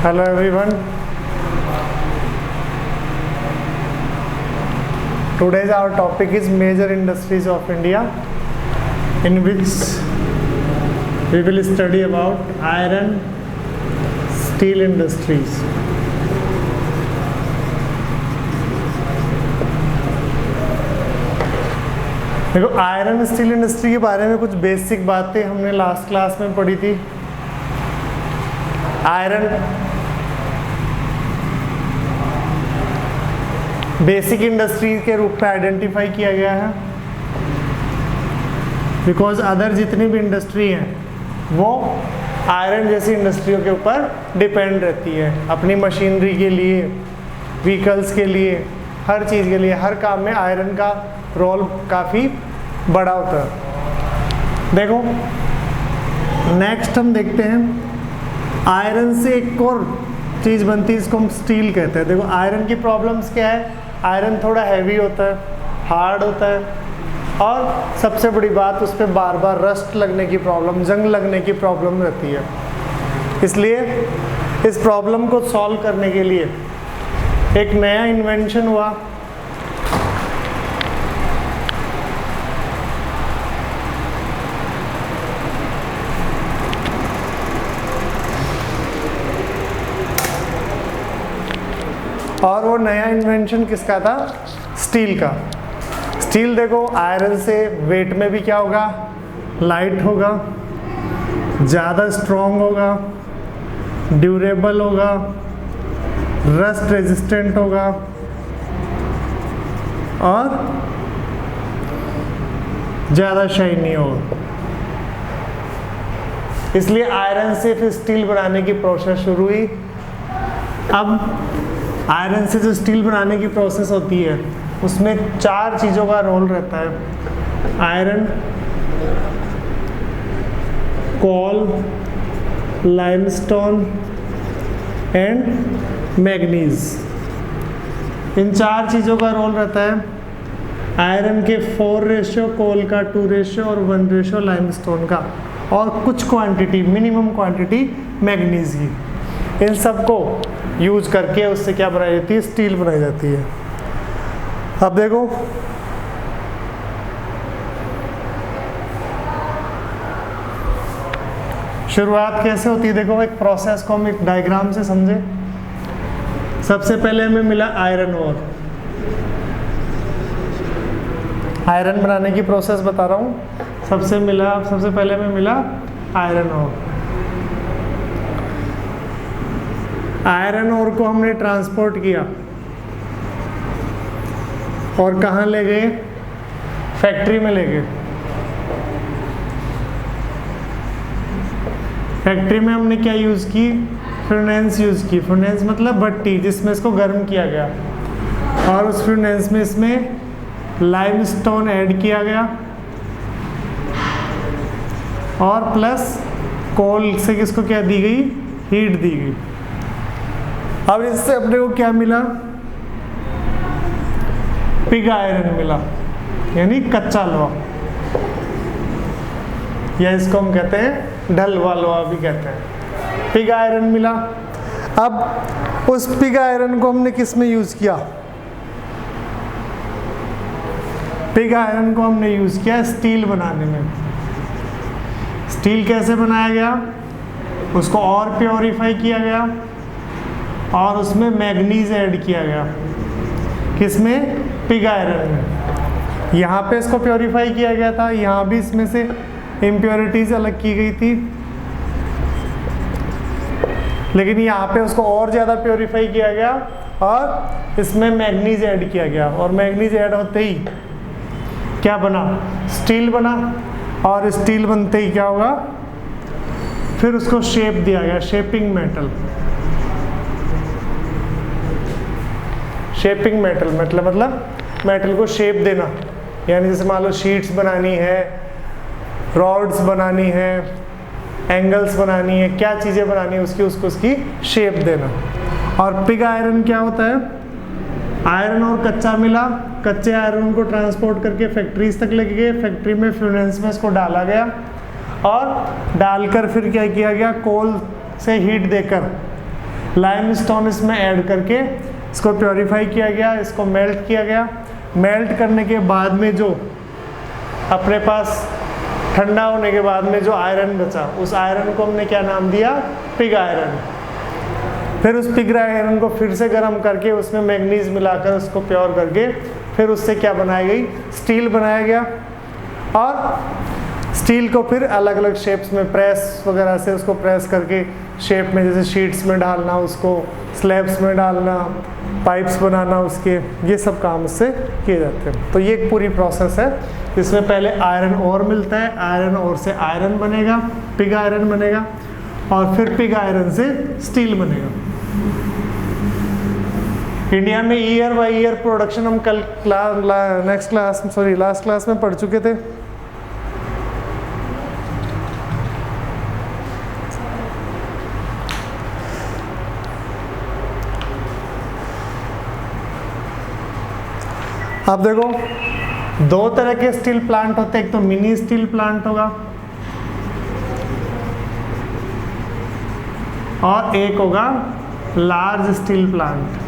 Hello everyone. Today's our topic is major industries of India, in which we will study about iron, steel industries. देखो iron steel industry के बारे में कुछ basic बातें हमने last class में पढ़ी थी। आयरन बेसिक इंडस्ट्री के रूप में आइडेंटिफाई किया गया है, बिकॉज अदर जितनी भी इंडस्ट्री हैं वो आयरन जैसी इंडस्ट्रियों के ऊपर डिपेंड रहती है, अपनी मशीनरी के लिए, व्हीकल्स के लिए, हर चीज़ के लिए, हर काम में आयरन का रोल काफ़ी बड़ा होता है। देखो नेक्स्ट हम देखते हैं आयरन से एक और चीज़ बनती है, इसको हम स्टील कहते हैं। देखो आयरन की प्रॉब्लम्स क्या है, आयरन थोड़ा हैवी होता है, हार्ड होता है, और सबसे बड़ी बात उस पर बार बार रस्ट लगने की प्रॉब्लम, जंग लगने की प्रॉब्लम रहती है। इसलिए इस प्रॉब्लम को सॉल्व करने के लिए एक नया इन्वेंशन हुआ, और वो नया इन्वेंशन किसका था? स्टील का। स्टील देखो आयरन से वेट में भी क्या होगा, लाइट होगा, ज़्यादा स्ट्रॉन्ग होगा, ड्यूरेबल होगा, रस्ट रेजिस्टेंट होगा, और ज़्यादा शाइनी होगा। इसलिए आयरन से फिर स्टील बनाने की प्रोसेस शुरू हुई। अब आयरन से जो स्टील बनाने की प्रोसेस होती है उसमें 4 चीज़ों का रोल रहता है: iron, coal, limestone and manganese. इन 4 चीज़ों का रोल रहता है। आयरन के 4 रेशियो, कोल का 2 रेशियो और 1 रेशियो लाइमस्टोन का, और कुछ क्वांटिटी, मिनिमम क्वांटिटी मैग्नीज की। इन सबको यूज करके उससे क्या बनाई जाती है? स्टील बनाई जाती है। अब देखो शुरुआत कैसे होती है, देखो एक प्रोसेस को हम एक डायग्राम से समझे। सबसे पहले हमें मिला आयरन ओर। आयरन बनाने की प्रोसेस बता रहा हूँ। सबसे पहले हमें मिला आयरन ओर। आयरन ओर को हमने ट्रांसपोर्ट किया और कहाँ ले गए? फैक्ट्री में ले गए। फैक्ट्री में हमने क्या यूज़ की? फ्यूनेंस यूज़ की। फ्यूनेंस मतलब भट्टी, जिसमें इसको गर्म किया गया, और उस फ्यूनेंस में इसमें लाइमस्टोन ऐड किया गया, और प्लस कोल से किसको क्या दी गई? हीट दी गई। अब इससे अपने को क्या मिला? पिग आयरन मिला, यानी कच्चा लोहा, या इसको हम कहते हैं ढलवा लोहा भी कहते हैं। पिग आयरन मिला। अब उस पिग आयरन को हमने किस में यूज किया? पिग आयरन को हमने यूज किया स्टील बनाने में। स्टील कैसे बनाया गया? उसको और प्योरीफाई किया गया और उसमें मैग्नीज ऐड किया गया। किसमें? पिग आयरन में। यहाँ पे इसको प्योरीफाई किया गया था, यहाँ भी इसमें से इम्प्योरिटीज अलग की गई थी, लेकिन यहाँ पे उसको और ज़्यादा प्योरीफाई किया गया और इसमें मैग्नीज ऐड किया गया, और मैग्नीज ऐड होते ही क्या बना? स्टील बना। और स्टील बनते ही क्या होगा? फिर उसको शेप दिया गया, शेपिंग मेटल। शेपिंग मेटल मतलब मेटल को शेप देना, यानी जैसे मान लो शीट्स बनानी है, रॉड्स बनानी है, एंगल्स बनानी है, क्या चीज़ें बनानी है उसकी शेप देना। और पिग आयरन क्या होता है? आयरन और कच्चा मिला, कच्चे आयरन को ट्रांसपोर्ट करके फैक्ट्रीज तक लेके गए, फैक्ट्री में फ्यूनेंस में इसको डाला गया, और डालकर फिर क्या किया गया? कोल से हीट देकर लाइमस्टोन इसमें ऐड करके इसको प्योरीफाई किया गया, इसको मेल्ट किया गया। मेल्ट करने के बाद में जो अपने पास ठंडा होने के बाद में जो आयरन बचा, उस आयरन को हमने क्या नाम दिया? Pig iron. फिर उस पिग आयरन को फिर से गर्म करके उसमें मैग्नीज मिलाकर उसको प्योर करके फिर उससे क्या बनाई गई? स्टील बनाया गया। और स्टील को फिर अलग अलग शेप्स में प्रेस वगैरह से उसको प्रेस करके शेप में, जैसे शीट्स में डालना, उसको स्लैब्स में डालना, पाइप्स बनाना उसके, ये सब काम उससे किए जाते हैं। तो ये एक पूरी प्रोसेस है जिसमें पहले आयरन ओर मिलता है, आयरन ओर से आयरन बनेगा, पिग आयरन बनेगा, और फिर पिग आयरन से स्टील बनेगा। इंडिया में ईयर बाई ईयर प्रोडक्शन हम कल लास्ट क्लास में पढ़ चुके थे। अब देखो, दो तरह के स्टील प्लांट होते हैं, एक तो मिनी स्टील प्लांट होगा और एक होगा large steel plant.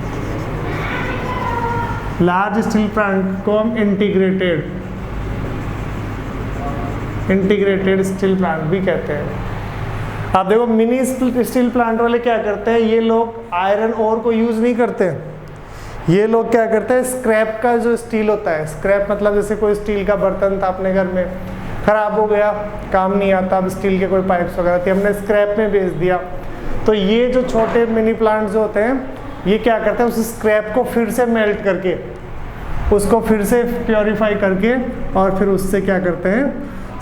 Large steel plant को हम इंटीग्रेटेड स्टील प्लांट भी कहते हैं। अब देखो, मिनी स्टील प्लांट वाले क्या करते हैं? ये लोग आयरन ओर को यूज नहीं करते, ये लोग क्या करते हैं? स्क्रैप का जो स्टील होता है, स्क्रैप मतलब जैसे कोई स्टील का बर्तन था अपने घर में, खराब हो गया, काम नहीं आता, अब स्टील के कोई पाइप्स वगैरह थे, हमने स्क्रैप में बेच दिया। तो ये जो छोटे मिनी प्लांट जो होते हैं, ये क्या करते हैं? उस स्क्रैप को फिर से मेल्ट करके, उसको फिर से प्योरीफाई करके, और फिर उससे क्या करते हैं?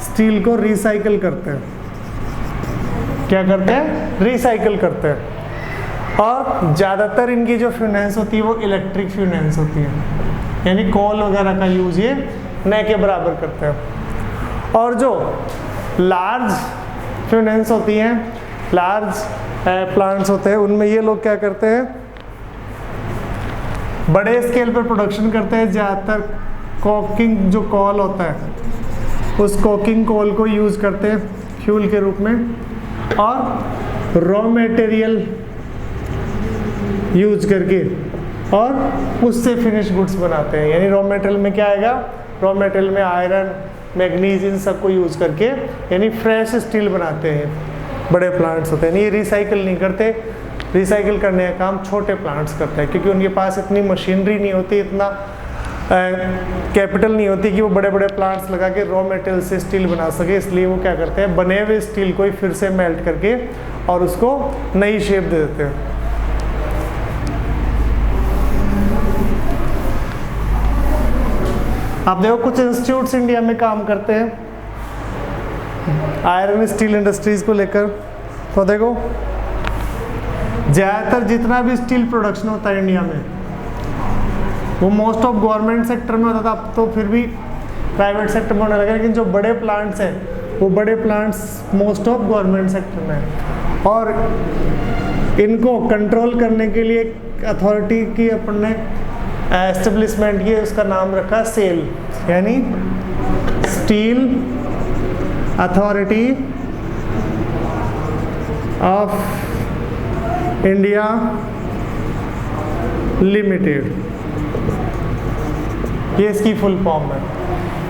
स्टील को रिसाइकल करते हैं। क्या करते हैं? रिसाइकल करते हैं। और ज़्यादातर इनकी जो फ्यूनेंस होती है वो इलेक्ट्रिक फ्यूनेंस होती है, यानी कोल वगैरह का यूज ये न के बराबर करते हैं। और जो लार्ज फ्यूनेंस होती हैं, लार्ज प्लांट्स होते हैं, उनमें ये लोग क्या करते हैं? बड़े स्केल पर प्रोडक्शन करते हैं। ज़्यादातर कोकिंग जो कोल होता है, उस कोकिंग कोल को यूज करते हैं फ्यूल के रूप में, और रॉ मटेरियल यूज करके और उससे फिनिश गुड्स बनाते हैं। यानी रॉ मटेरियल में क्या आएगा? रॉ मटेरियल में आयरन, मैग्नीज, इन सबको यूज करके यानी फ्रेश स्टील बनाते हैं। बड़े प्लांट्स होते हैं, ये रिसाइकिल नहीं करते। रिसाइकिल करने का काम छोटे प्लांट्स करते हैं, क्योंकि उनके पास इतनी मशीनरी नहीं होती, इतना कैपिटल नहीं होती कि वो बड़े बड़े प्लांट्स लगा के रॉ मटेरियल से स्टील बना सके। इसलिए वो क्या करते हैं? बने हुए स्टील को ही फिर से मेल्ट करके और उसको नई शेप दे देते हैं। अब देखो, कुछ इंस्टीट्यूट्स इंडिया में काम करते हैं आयरन स्टील इंडस्ट्रीज को लेकर। तो देखो, ज़्यादातर जितना भी स्टील प्रोडक्शन होता है इंडिया में, वो मोस्ट ऑफ गवर्नमेंट सेक्टर में होता था। अब तो फिर भी प्राइवेट सेक्टर में होने लगा, लेकिन जो बड़े प्लांट्स हैं, वो बड़े plants most of government sector में हैं। और इनको कंट्रोल करने के लिए एक अथॉरिटी की अपन ने एस्टेब्लिशमेंट की, उसका नाम रखा सेल, यानी steel authority of India limited, ये इसकी फुल फॉर्म है।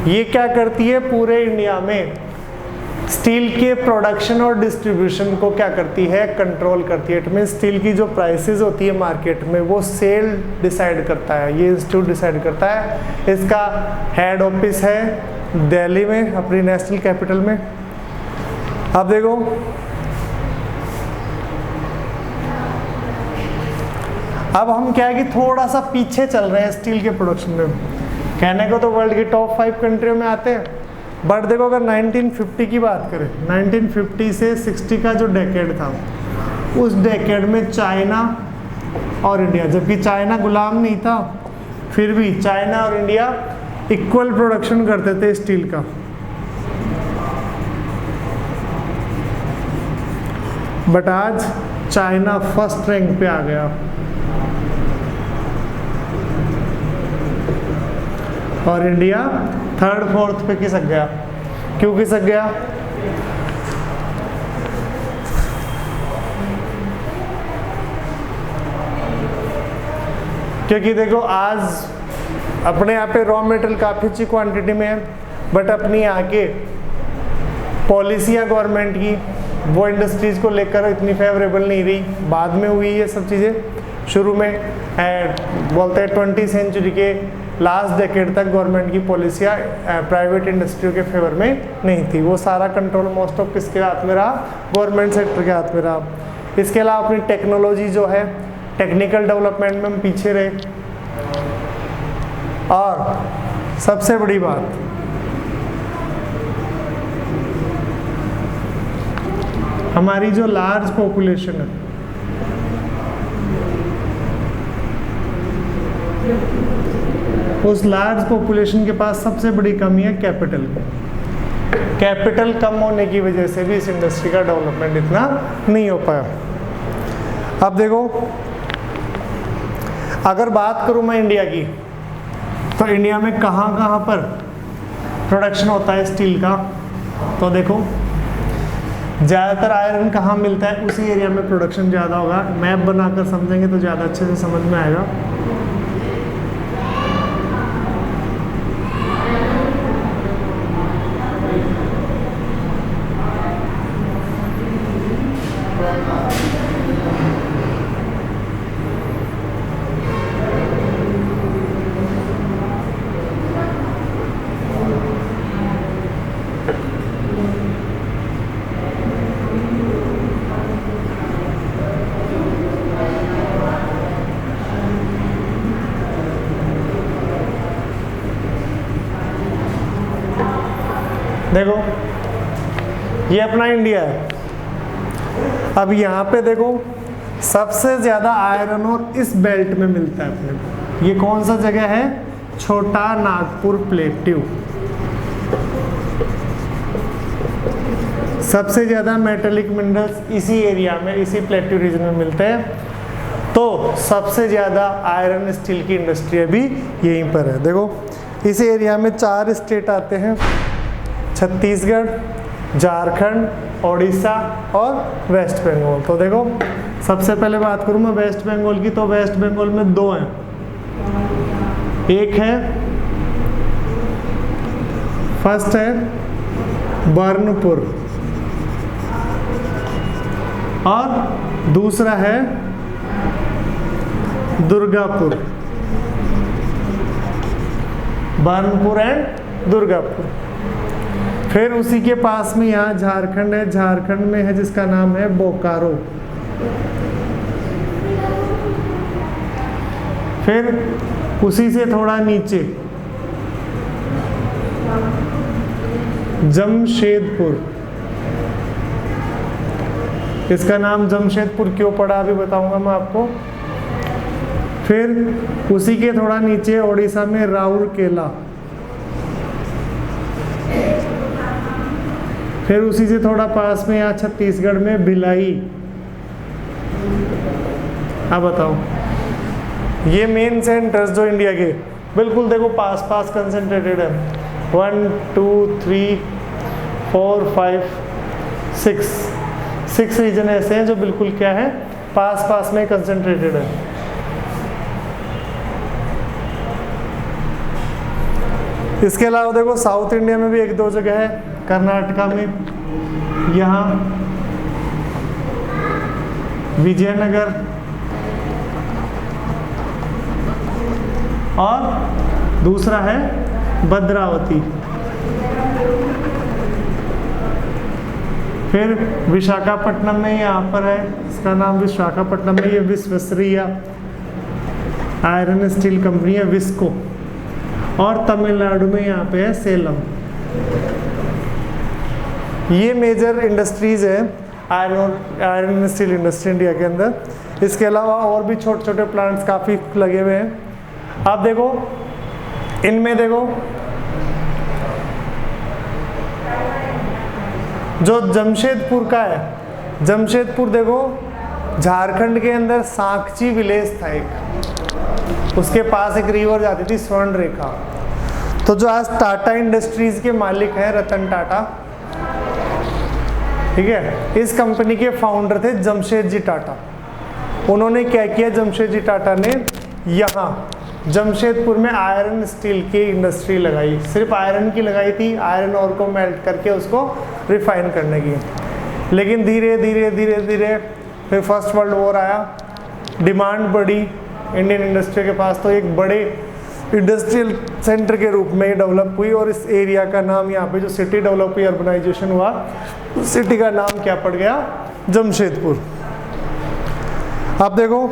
ये क्या करती है? पूरे इंडिया में स्टील के प्रोडक्शन और डिस्ट्रीब्यूशन को क्या करती है? कंट्रोल करती है। इट मीन स्टील की जो प्राइसेस होती है मार्केट में, वो सेल डिसाइड करता है, ये इंस्टीट्यूट डिसाइड करता है। इसका हेड ऑफिस है दिल्ली में, अपनी नेशनल कैपिटल में। अब देखो, अब हम क्या है कि थोड़ा सा पीछे चल रहे हैं स्टील के प्रोडक्शन में। कहने को तो वर्ल्ड की टॉप 5 कंट्रियों में आते हैं, बट देखो अगर 1950 की बात करें, 1950 से 60 का जो डेकेड था, उस डेकेड में चाइना और इंडिया, जबकि चाइना गुलाम नहीं था, फिर भी चाइना और इंडिया इक्वल प्रोडक्शन करते थे स्टील का। बट आज चाइना फर्स्ट रैंक पे आ गया और इंडिया 3rd 4th पे खिसक गया। क्यों खिसक गया? क्योंकि देखो आज अपने यहाँ पे रॉ मटेरियल काफ़ी अच्छी क्वांटिटी में है, बट अपनी यहाँ के पॉलिसियाँ गवर्नमेंट की वो इंडस्ट्रीज़ को लेकर इतनी फेवरेबल नहीं रही, बाद में हुई ये सब चीज़ें। शुरू में बोलते हैं 20वीं सेंचुरी के लास्ट डेकेड तक गवर्नमेंट की पॉलिसियाँ प्राइवेट इंडस्ट्रियों के फेवर में नहीं थी। वो सारा कंट्रोल मोस्ट ऑफ किसके हाथ में रहा? गवर्नमेंट सेक्टर के हाथ में रहा। इसके अलावा अपनी टेक्नोलॉजी जो है, टेक्निकल डेवलपमेंट में हम पीछे रहे। और सबसे बड़ी बात, हमारी जो लार्ज पॉपुलेशन है, उस लार्ज पॉपुलेशन के पास सबसे बड़ी कमी है कैपिटल की। कैपिटल कम होने की वजह से भी इस इंडस्ट्री का डेवलपमेंट इतना नहीं हो पाया। अब देखो, अगर बात करूं मैं इंडिया की, तो इंडिया में कहाँ कहाँ पर प्रोडक्शन होता है स्टील का? तो देखो, ज़्यादातर आयरन कहाँ मिलता है, उसी एरिया में प्रोडक्शन ज़्यादा होगा। मैप बनाकर समझेंगे तो ज़्यादा अच्छे से समझ में आएगा। देखो, ये अपना इंडिया है। अब यहाँ पे देखो, सबसे ज़्यादा आयरन और इस बेल्ट में मिलता है अपने को। ये कौन सा जगह है? छोटा नागपुर प्लेट्यू। सबसे ज़्यादा मेटेलिक मिनरल्स इसी एरिया में, इसी प्लेट्यू रीजन में मिलते हैं। तो सबसे ज़्यादा आयरन स्टील की इंडस्ट्री अभी यहीं पर है। देखो, इस एरिया में 4 स्टेट आते हैं: छत्तीसगढ़, झारखंड, उड़ीसा और वेस्ट बंगाल। तो देखो, सबसे पहले बात करूँ मैं वेस्ट बंगाल की, तो वेस्ट बंगाल में 2 हैं। एक है, फर्स्ट है बर्नपुर और दूसरा है दुर्गापुर। बर्नपुर एंड दुर्गापुर। फिर उसी के पास में यहाँ झारखंड है। झारखंड में है जिसका नाम है बोकारो। फिर उसी से थोड़ा नीचे जमशेदपुर। इसका नाम जमशेदपुर क्यों पड़ा अभी बताऊंगा मैं आपको। फिर उसी के थोड़ा नीचे उड़ीसा में राउरकेला। फिर उसी से थोड़ा पास में यहाँ छत्तीसगढ़ में भिलाई। अब बताओ, ये मेन सेंटर्स जो इंडिया के बिल्कुल देखो पास पास कंसंट्रेटेड है। 1 2 3 4 5 6 रीजन ऐसे हैं जो बिल्कुल क्या है, पास पास में कंसंट्रेटेड है। इसके अलावा देखो, साउथ इंडिया में भी 1-2 जगह है। कर्नाटका में यहाँ विजयनगर और दूसरा है भद्रावती। फिर विशाखापट्टनम में यहाँ पर है, इसका नाम विशाखापट्टनम में ये विश्वश्रीया आयरन स्टील कंपनी है, विस्को। और तमिलनाडु में यहाँ पे है सेलम। ये मेजर इंडस्ट्रीज है आयरन स्टील इंडस्ट्री इंडिया के अंदर। इसके अलावा और भी छोटे छोटे प्लांट्स काफ़ी लगे हुए हैं। आप देखो, इनमें देखो जो जमशेदपुर का है, जमशेदपुर देखो झारखंड के अंदर सांकची विलेज था एक, उसके पास एक रिवर जाती थी स्वर्ण रेखा। तो जो आज टाटा इंडस्ट्रीज के मालिक हैं रतन टाटा, ठीक है, इस कंपनी के फाउंडर थे जमशेद जी टाटा। उन्होंने क्या किया, जमशेद जी टाटा ने यहाँ जमशेदपुर में आयरन स्टील की इंडस्ट्री लगाई, सिर्फ आयरन की लगाई थी, आयरन और को मेल्ट करके उसको रिफाइन करने की। लेकिन धीरे धीरे धीरे धीरे फिर फर्स्ट वर्ल्ड वॉर आया, डिमांड बढ़ी इंडियन इंडस्ट्री के पास, तो एक बड़े इंडस्ट्रियल सेंटर के रूप में डेवलप हुई। और इस एरिया का नाम, यहाँ पे जो सिटी डेवलप हुई, अर्बनाइजेशन हुआ, उस सिटी का नाम क्या पड़ गया? जमशेदपुर। आप देखो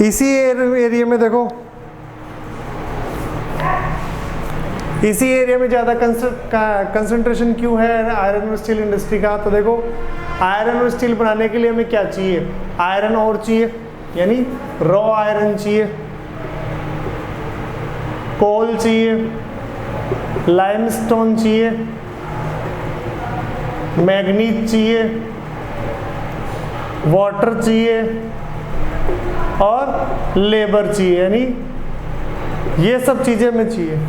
इसी एरिया में, देखो इसी एरिया में ज़्यादा कंसंट्रेशन क्यों है आयरन और स्टील इंडस्ट्री का? तो देखो आयरन और स्टील बनाने के लिए हमें क्या चाहिए? आयरन और चाहिए, यानी रॉ आयरन चाहिए, कोल चाहिए, लाइमस्टोन चाहिए, मैग्नीज चाहिए, वाटर चाहिए और लेबर चाहिए, यानी ये सब चीज़ें हमें चाहिए।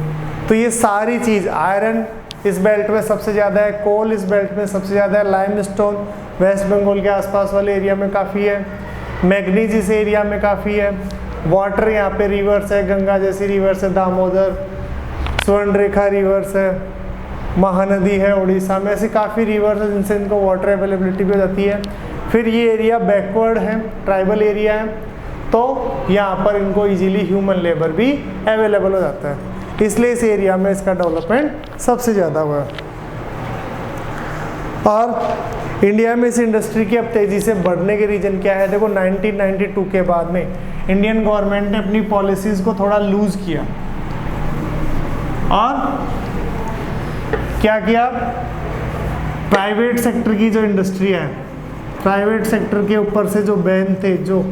तो ये सारी चीज़, आयरन इस बेल्ट में सबसे ज़्यादा है, कोल इस बेल्ट में सबसे ज़्यादा है, लाइमस्टोन वेस्ट बंगाल के आसपास वाले एरिया में काफ़ी है, मैग्नीज इस एरिया में काफ़ी है, वाटर यहाँ पे रिवर्स है, गंगा जैसी रिवर्स है, दामोदर, स्वर्णरेखा रिवर्स है, महानदी है उड़ीसा में, ऐसी काफ़ी रिवर्स है जिनसे इनको वाटर अवेलेबिलिटी भी हो जाती है। फिर ये एरिया बैकवर्ड है, ट्राइबल एरिया है, तो यहाँ पर इनको इजीली ह्यूमन लेबर भी अवेलेबल हो जाता है, इसलिए इस एरिया में इसका डेवलपमेंट सबसे ज़्यादा हुआ है। और इंडिया में इस इंडस्ट्री की अब तेज़ी से बढ़ने के रीज़न क्या है? देखो 1992 के बाद में इंडियन गवर्नमेंट ने अपनी पॉलिसीज़ को थोड़ा लूज़ किया और क्या किया? प्राइवेट सेक्टर की जो इंडस्ट्री है, प्राइवेट सेक्टर के ऊपर से जो बैन थे, जो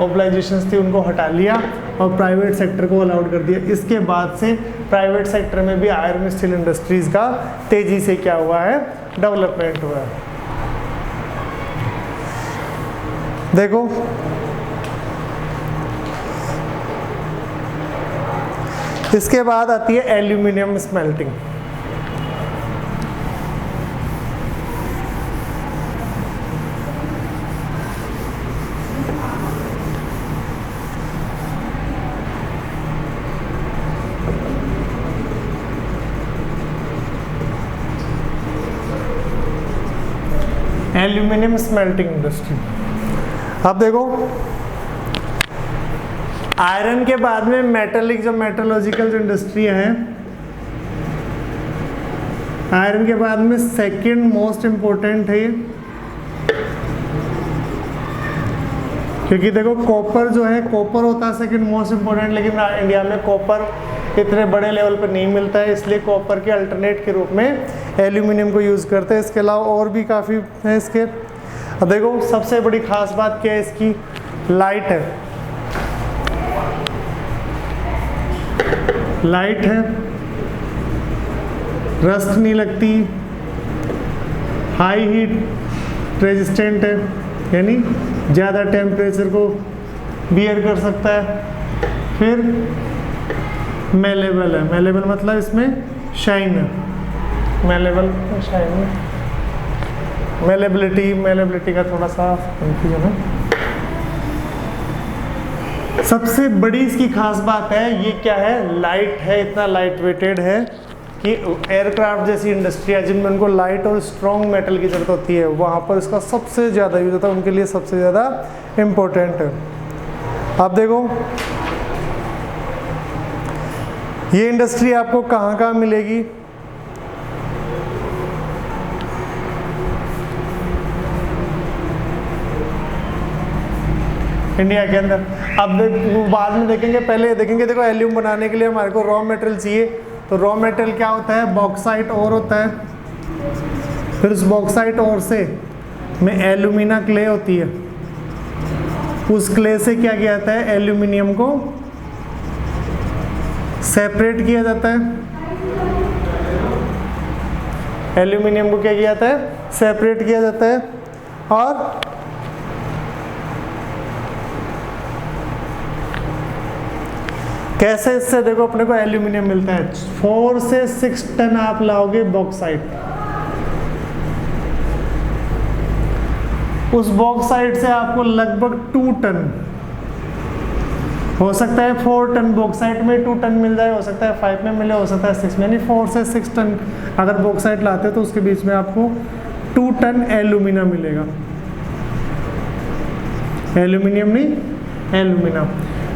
ऑब्लाइजेशंस थी, उनको हटा लिया और प्राइवेट सेक्टर को अलाउड कर दिया। इसके बाद से प्राइवेट सेक्टर में भी आयरन स्टील इंडस्ट्रीज़ का तेज़ी से क्या हुआ है? डेवलपमेंट हुआ है। देखो इसके बाद आती है aluminium smelting. Aluminium smelting industry. अब देखो आयरन के बाद में मेटलिक, जो मेटलर्जिकल जो इंडस्ट्री है, आयरन के बाद में सेकंड मोस्ट इम्पोर्टेंट है, क्योंकि देखो कॉपर जो है, कॉपर होता है सेकंड मोस्ट इम्पोर्टेंट, लेकिन इंडिया में कॉपर इतने बड़े लेवल पर नहीं मिलता है, इसलिए कॉपर के अल्टरनेट के रूप में एल्यूमिनियम को यूज़ करते हैं। इसके अलावा और भी काफ़ी है इसके। अब देखो सबसे बड़ी खास बात क्या है इसकी? लाइट है, लाइट है, रस्ट नहीं लगती, हाई हीट रेजिस्टेंट है, यानी ज़्यादा टेम्परेचर को बियर कर सकता है। फिर मेलेबल है, मेलेबल मतलब इसमें शाइन है, मेलेबल शाइन है, मेलेबिलिटी का थोड़ा सा कंफ्यूजन है। सबसे बड़ी इसकी खास बात है, ये क्या है? लाइट है, इतना लाइट वेटेड है कि एयरक्राफ्ट जैसी इंडस्ट्री है जिनमें उनको लाइट और स्ट्रॉन्ग मेटल की ज़रूरत होती है, वहाँ पर इसका सबसे ज़्यादा यूज होता है, उनके लिए सबसे ज़्यादा इम्पोर्टेंट है। आप देखो ये इंडस्ट्री आपको कहाँ कहाँ मिलेगी? इंडिया के अंदर। अब बाद में देखेंगे, पहले देखेंगे। देखो एल्यूम बनाने के लिए हमारे को रॉ मटेरियल चाहिए, तो रॉ मटेरियल क्या होता है? बॉक्साइट ओर होता है। फिर उस बॉक्साइट ओर से में एल्यूमिना क्ले होती है, उस क्ले से क्या किया जाता है? एल्यूमिनियम को सेपरेट किया जाता है। एल्यूमिनियम को क्या किया जाता है? सेपरेट किया जाता है। और कैसे? इससे देखो अपने को एल्यूमिनियम मिलता है, 4 से 6 टन आप लाओगे बॉक्साइट, उस बॉक्साइट से आपको लगभग 2 टन हो सकता है 4 टन बॉक्साइट में 2 टन मिल जाए, हो सकता है 5 में मिले, हो सकता है 6 में, यानी 4 से 6 टन अगर बॉक्साइट लाते हैं तो उसके बीच में आपको 2 टन एल्यूमिना मिलेगा, एल्यूमिनियम नहीं एल्यूमिना।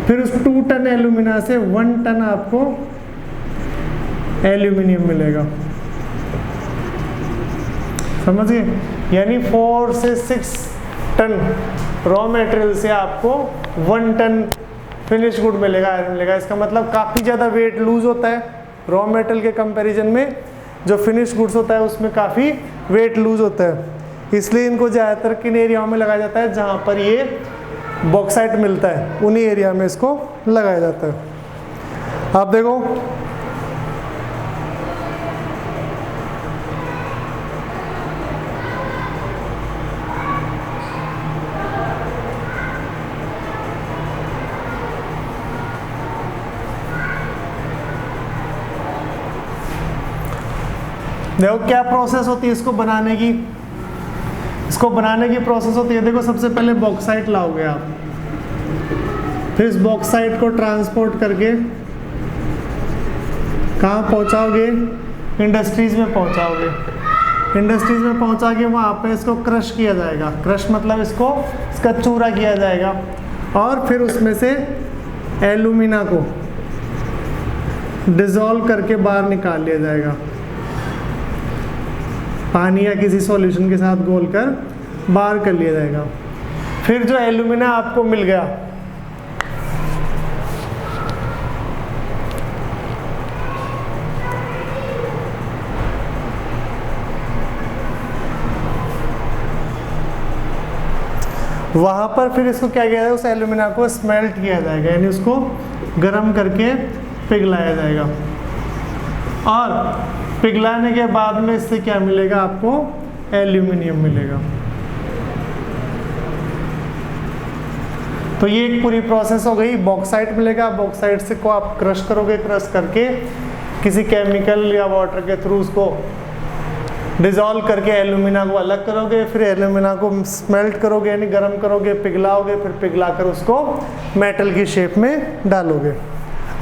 फिर उस 2 टन एल्यूमिना से 1 टन आपको एल्यूमिनियम मिलेगा, समझ गए? यानी 4 से 6 टन रॉ मटेरियल से आपको 1 टन फिनिश गुड मिलेगा, आयरन मिलेगा। इसका मतलब काफ़ी ज़्यादा वेट लूज होता है रॉ मेटल के कंपैरिजन में, जो फिनिश गुड्स होता है उसमें काफ़ी वेट लूज होता है, इसलिए इनको ज़्यादातर किन एरियाओं में लगाया जाता है, जहाँ पर ये बॉक्साइट मिलता है उन्हीं एरिया में इसको लगाया जाता है। आप देखो देखो क्या प्रोसेस होती है इसको बनाने की, इसको बनाने की प्रोसेस होती है। देखो सबसे पहले बॉक्साइट लाओगे आप, फिर इस बॉक्साइट को ट्रांसपोर्ट करके कहाँ पहुँचाओगे, इंडस्ट्रीज में पहुँचाओगे। इंडस्ट्रीज में पहुँचा के वहाँ पे इसको क्रश किया जाएगा, क्रश मतलब इसका चूरा किया जाएगा, और फिर उसमें से एल्यूमिना को डिज़ोल्व करके बाहर निकाल लिया जाएगा, पानी या किसी सॉल्यूशन के साथ घोलकर बाहर कर लिया जाएगा। फिर जो एल्यूमिना आपको मिल गया, वहाँ पर फिर इसको क्या किया जाएगा, उस एल्यूमिना को स्मेल्ट किया जाएगा, यानी उसको गर्म करके पिघलाया जाएगा, और पिघलाने के बाद में इससे क्या मिलेगा आपको, एल्यूमिनियम मिलेगा। तो ये एक पूरी प्रोसेस हो गई। बॉक्साइट मिलेगा, बॉक्साइट से को आप क्रश करोगे, क्रश करके किसी केमिकल या वाटर के थ्रू उसको डिज़ोल्व करके एल्यूमिना को अलग करोगे, फिर एल्यूमिना को स्मेल्ट करोगे यानी गर्म करोगे, पिघलाओगे, फिर पिघला कर उसको मेटल की शेप में डालोगे।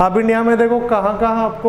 अब इंडिया में देखो कहाँ कहाँ आपको